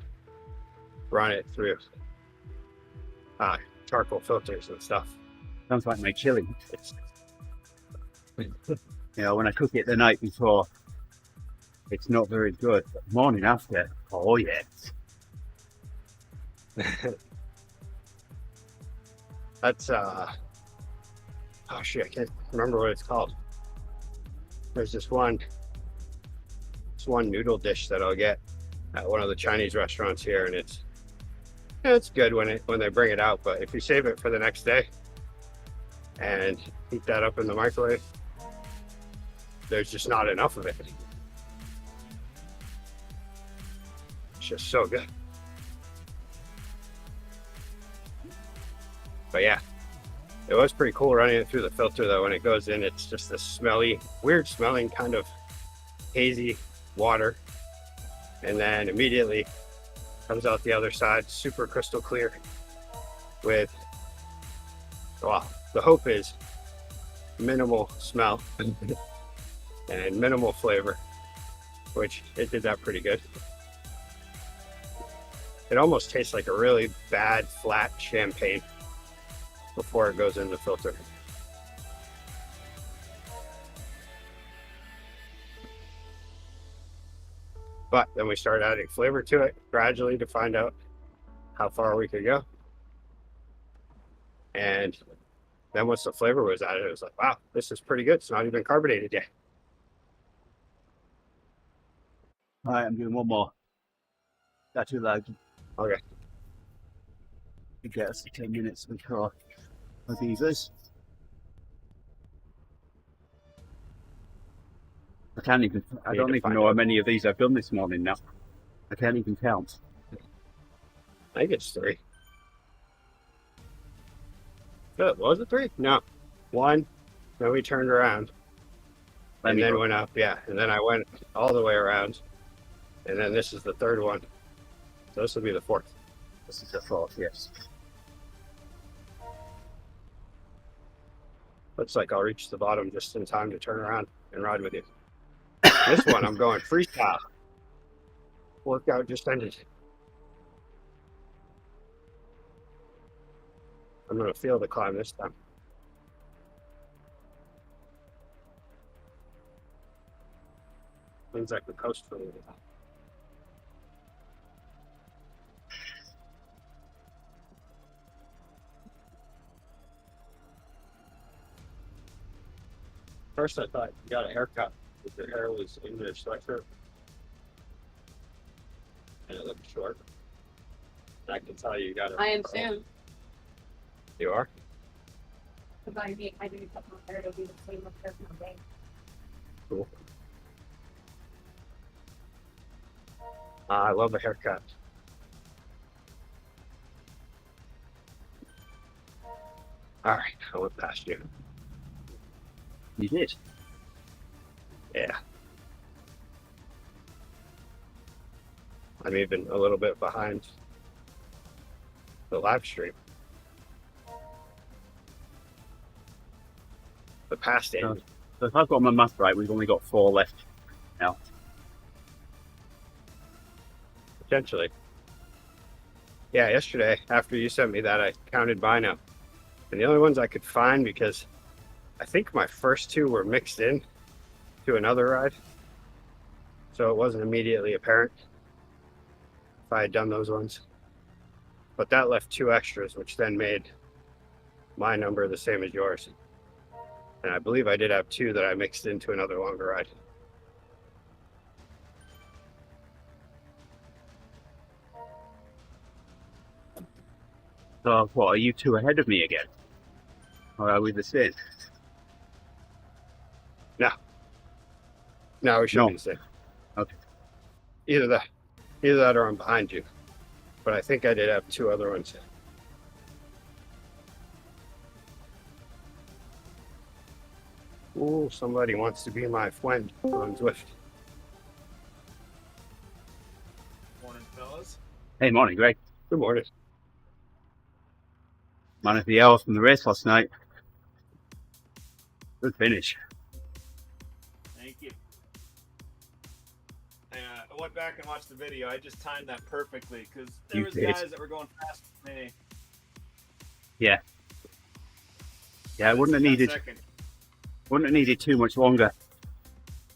run it through charcoal filters and stuff. Sounds like my chili. It's When I cook it the night before, it's not very good. But morning after, oh yes. That's oh shit, I can't remember what it's called. There's this one noodle dish that I'll get at one of the Chinese restaurants here, and it's good when they bring it out, but if you save it for the next day and heat that up in the microwave, there's just not enough of it. It's just so good. But yeah, it was pretty cool running it through the filter though. When it goes in, it's just this smelly, weird smelling kind of hazy water, and then immediately comes out the other side super crystal clear with, well, the hope is minimal smell and minimal flavor, which it did that pretty good. It almost tastes like a really bad flat champagne before it goes in the filter. But then we started adding flavor to it gradually to find out how far we could go. And then once the flavor was added, it was like, wow, this is pretty good. It's not even carbonated yet. All right, I'm doing one more. Got too loud. Okay. to get us to 10 minutes before our beavers. I don't even know how many of these I've done this morning now. I can't even count. I think it's 3. Was it 3? No. 1. Then we turned around. And then went up, yeah. And then I went all the way around. And then this is the 3rd one. So this will be the 4th. This is the 4th, yes. Looks like I'll reach the bottom just in time to turn around and ride with you. This one, I'm going freestyle. Workout just ended. I'm going to feel the climb this time. Means I can coast for a little while. First, I thought you got a haircut. Your hair was in your sweatshirt. And it looked short. And I can tell you got it. I am soon. You are? Because I do cut my hair, it'll be the same as personal day. Cool. I love a haircut. All right, I went past you. You did? Yeah. I'm even a little bit behind the live stream. The past end. So if I've got my math right, we've only got 4 left now. Potentially. Yeah, yesterday, after you sent me that, I counted by now. And the only ones I could find, because I think my first 2 were mixed in to another ride. So it wasn't immediately apparent if I had done those ones. But that left 2 extras, which then made my number the same as yours. And I believe I did have 2 that I mixed into another longer ride. So what, are you 2 ahead of me again? Or are we the same? No, we should No. be the same. Okay. Either that or I'm behind you. But I think I did have 2 other ones. Ooh, somebody wants to be my friend on Zwift. Morning, fellas. Hey, morning, Greg. Good morning. Man of the hour from the race last night. Good finish. Thank you. I went back and watched the video. I just timed that perfectly because there You was did. guys that were going faster than me. Yeah, I wouldn't have needed too much longer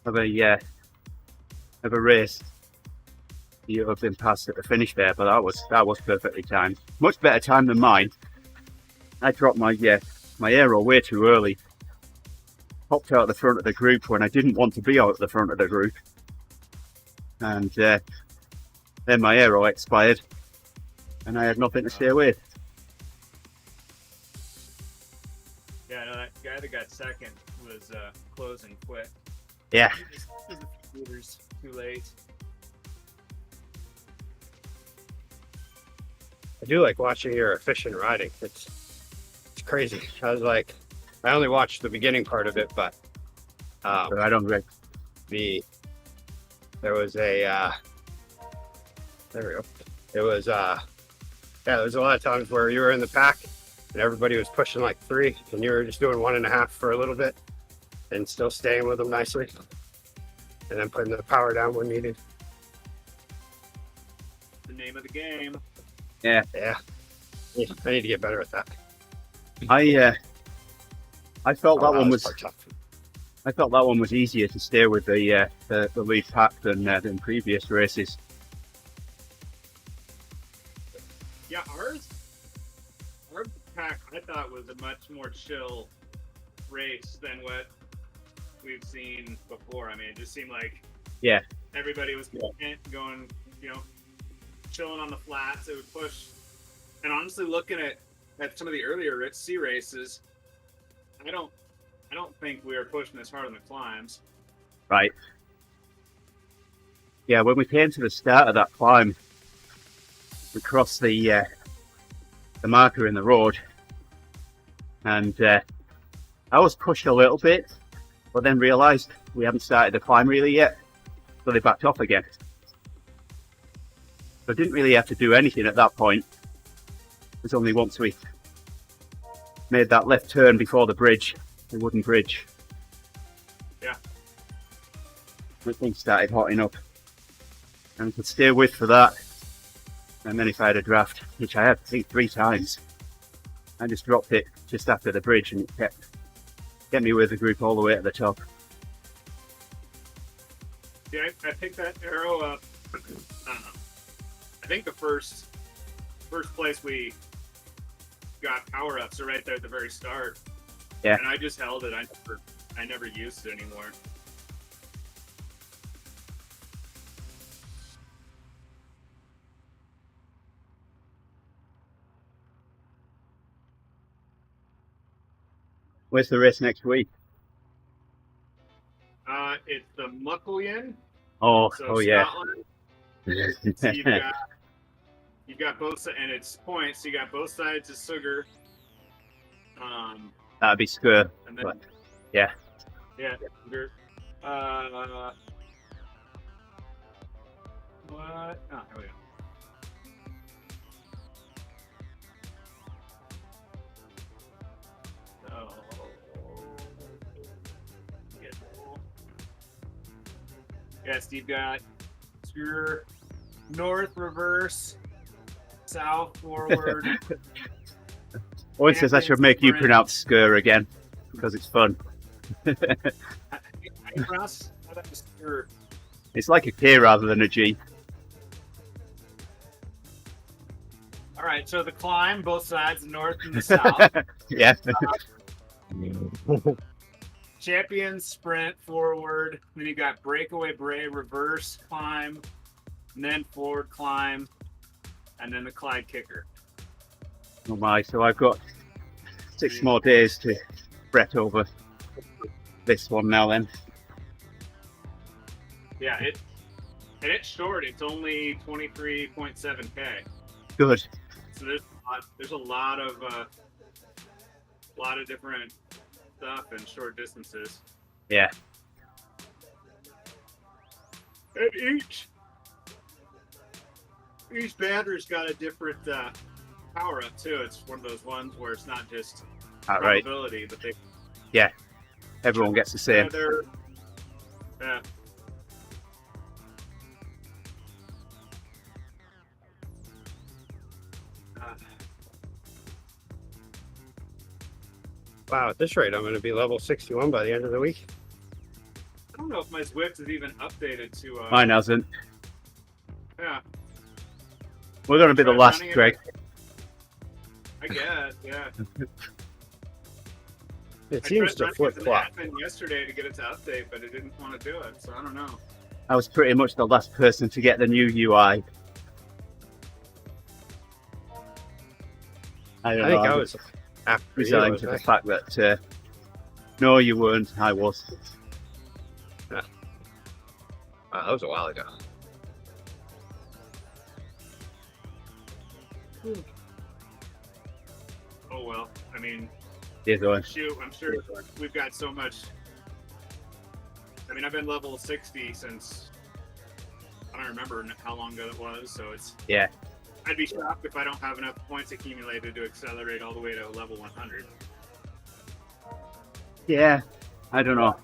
of a race. You have been past at the finish there, but that was perfectly timed. Much better time than mine. I dropped my aero way too early. Popped out the front of the group when I didn't want to be out at the front of the group, and then my aero expired, and I had nothing to stay with. Yeah, no, that guy that got second was closing quick. Yeah. He just was a few meters too late. I do like watching your efficient riding. It's crazy. I was like, I only watched the beginning part of it, but Right on, Greg. there was a there we go. It was there was a lot of times where you were in the pack and everybody was pushing like 3 and you were just doing 1.5 for a little bit and still staying with them nicely and then putting the power down when needed. The name of the game. Yeah. I need to get better at that. I felt that one was part tough. I felt that one was easier to stay with the lead pack than previous races. Yeah, our pack I thought was a much more chill race than what we've seen before. I mean, it just seemed like everybody was content going, chilling on the flats. It would push And honestly, looking at some of the earlier sea races, I don't think we were pushing as hard on the climbs. Right. Yeah, when we came to the start of that climb, we crossed the marker in the road, and I was pushed a little bit, but then realised we hadn't started the climb really yet, so they backed off again. So I didn't really have to do anything at that point. It was only once we made that left turn before the bridge, the wooden bridge. Yeah. When things started hotting up. And I could stay with for that. And then if I had a draft, which I had I think 3 times, I just dropped it just after the bridge and it kept me with the group all the way to the top. Yeah, I picked that arrow up. I think the first place we got power ups are right there at the very start. Yeah. And I just held it. I never used it anymore. Where's the race next week? It's the Mucklien. Oh, So oh yeah. Scotland. So you've got both sides, and it's points. So you got both sides of Sugar. That'd be Skur. And then, But, yeah. Yeah. Sugar. What? Oh, here we go. Yeah, Steve got Skur, north reverse, south forward. Owen says I should make you pronounce Skur again because it's fun. I pronounce that was Skur. It's like a K rather than a G. All right, so the climb, both sides, the north and the south. Yeah. Champion sprint forward. Then you got breakaway bray, reverse climb, and then forward climb, and then the Clyde kicker. Oh my, so I've got 6 more days to fret over this one now then. Yeah, it's short. It's only 23.7K. Good. So there's a lot of different stuff and short distances. Yeah. And each banner's got a different power up too. It's one of those ones where it's not just Right. probability, but they Everyone gets the same. Yeah. Wow, at this rate, I'm going to be level 61 by the end of the week. I don't know if my Zwift is even updated to. Mine hasn't. Yeah, We're going to be the Try last, running it. Greg. I guess. Yeah. It seems to I tried running flip it as an flop. admin yesterday to get it to update, but it didn't want to do it. So I don't know. I was pretty much the last person to get the new UI. I don't I know. think I was after you, resigned to wasn't the fact that no, you weren't. I was. I? Wow, that was a while ago. Oh well. I mean, Yeah, going. shoot. I'm sure we've got so much. I mean, I've been level 60 since I don't remember how long ago it was. So it's. Yeah. I'd be shocked if I don't have enough points accumulated to accelerate all the way to level 100. Yeah. I don't know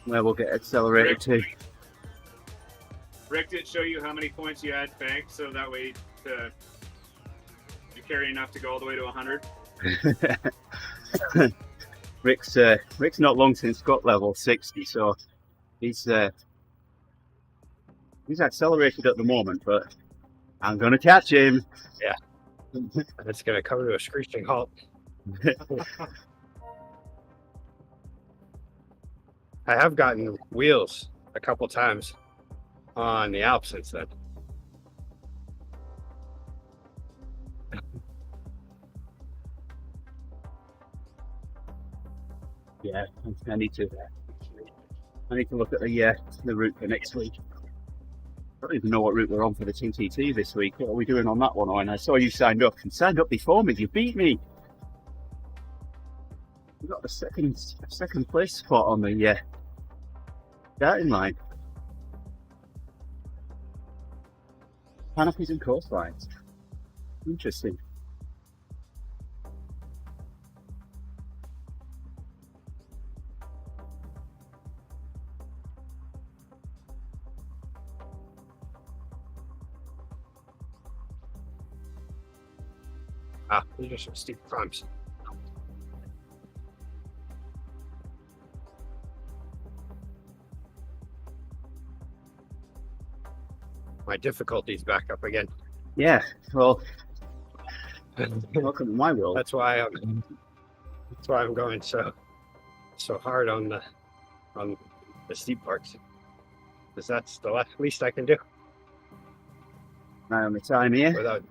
where we'll get accelerated to. Rick did show you how many points you had banked, so that way you carry enough to go all the way to 100. Rick's not long since got level 60, so he's accelerated at the moment, but I'm gonna catch him. Yeah. And it's going to come to a screeching halt. I have gotten wheels a couple times on the Alps since then. Yeah, I need to look at the route for next week. I don't even know what route we're on for the TTT this week. What are we doing on that one? And I saw you signed up. You signed up before me. You beat me. You got the second place spot on the starting line. Canopies and coastlines. Interesting. Ah, these are some steep climbs. My difficulty's back up again. Yeah. Well, welcome to my world. That's why I'm going so hard on the steep parts, because that's the least I can do Now on the time here. without.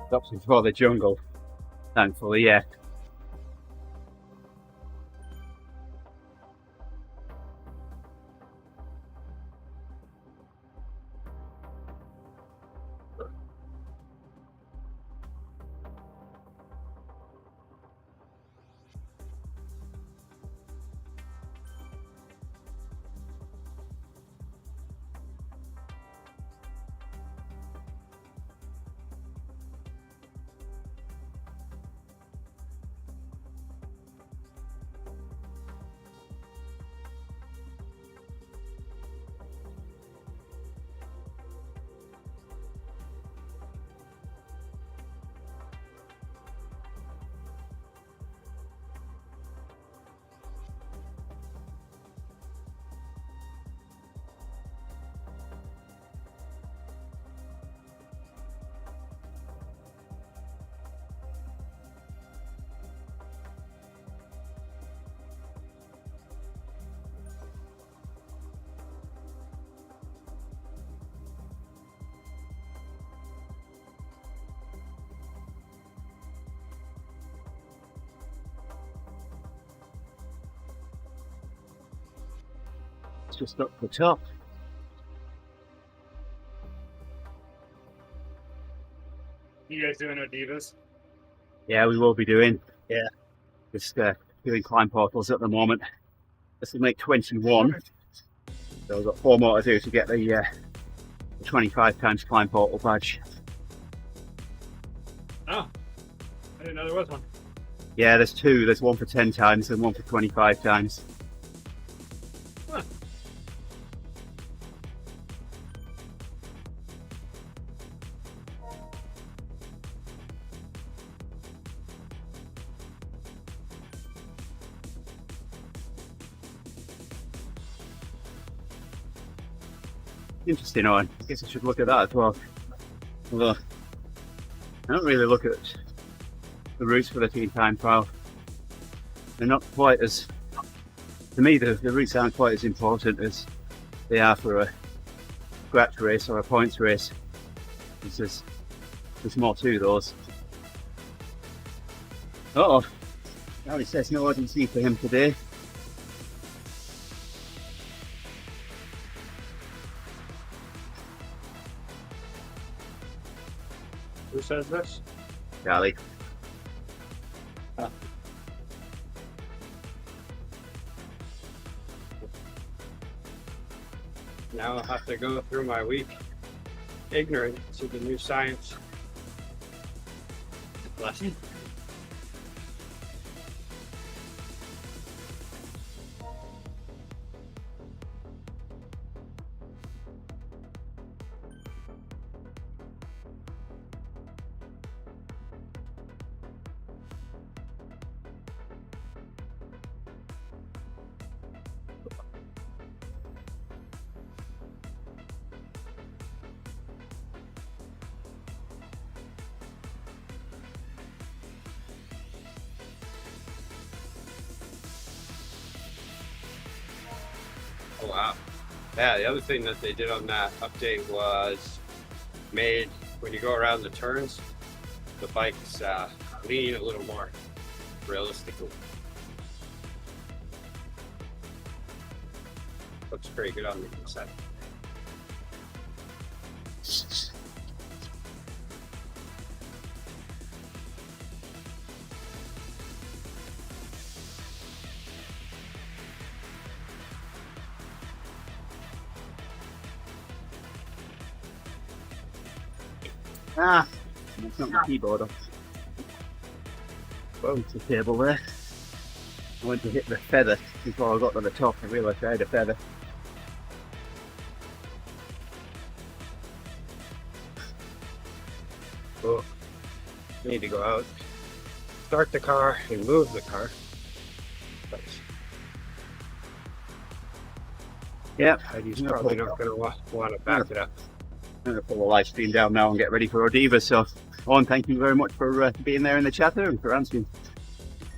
Stops before the jungle. Thankfully, yeah. It's just up the top. You guys doing Odivas? Yeah, we will be doing. Yeah. Just doing climb portals at the moment. This will make 21. So we've got 4 more to do to get the 25 times climb portal badge. Oh, I didn't know there was one. Yeah, there's 2. There's one for 10 times and one for 25 times. Huh. Interesting on. I guess I should look at that as well. Although I don't really look at the routes for the team time trial. They're not quite as, to me, the routes aren't quite as important as they are for a scratch race or a points race. There's more to those. Uh-oh. Now he says no ODZ for him today. Who says this? Charlie. Now I'll have to go through my week ignorant to the new science lesson. Oh wow. Yeah, the other thing that they did on that update was made when you go around the turns, the bikes lean a little more realistically. Looks pretty good on the inside. Ah, that's not my keyboard off. Well, it's the table there. I went to hit the feather before I got to the top. I realised I had a feather. Oh, need to go out, start the car, and move the car. But Yeah, Heidi's probably not going to want to back it up. I'm going to pull the live stream down now and get ready for Odiva. So, Owen, thank you very much for being there in the chat there and for answering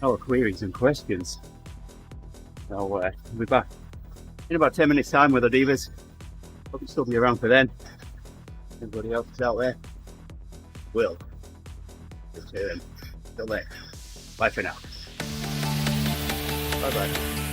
our queries and questions. So, we'll be back in about 10 minutes' time with Odivas. Hope you'll still be around for then. Everybody else is out there. Will. Till then. Till then. Bye for now. Bye bye.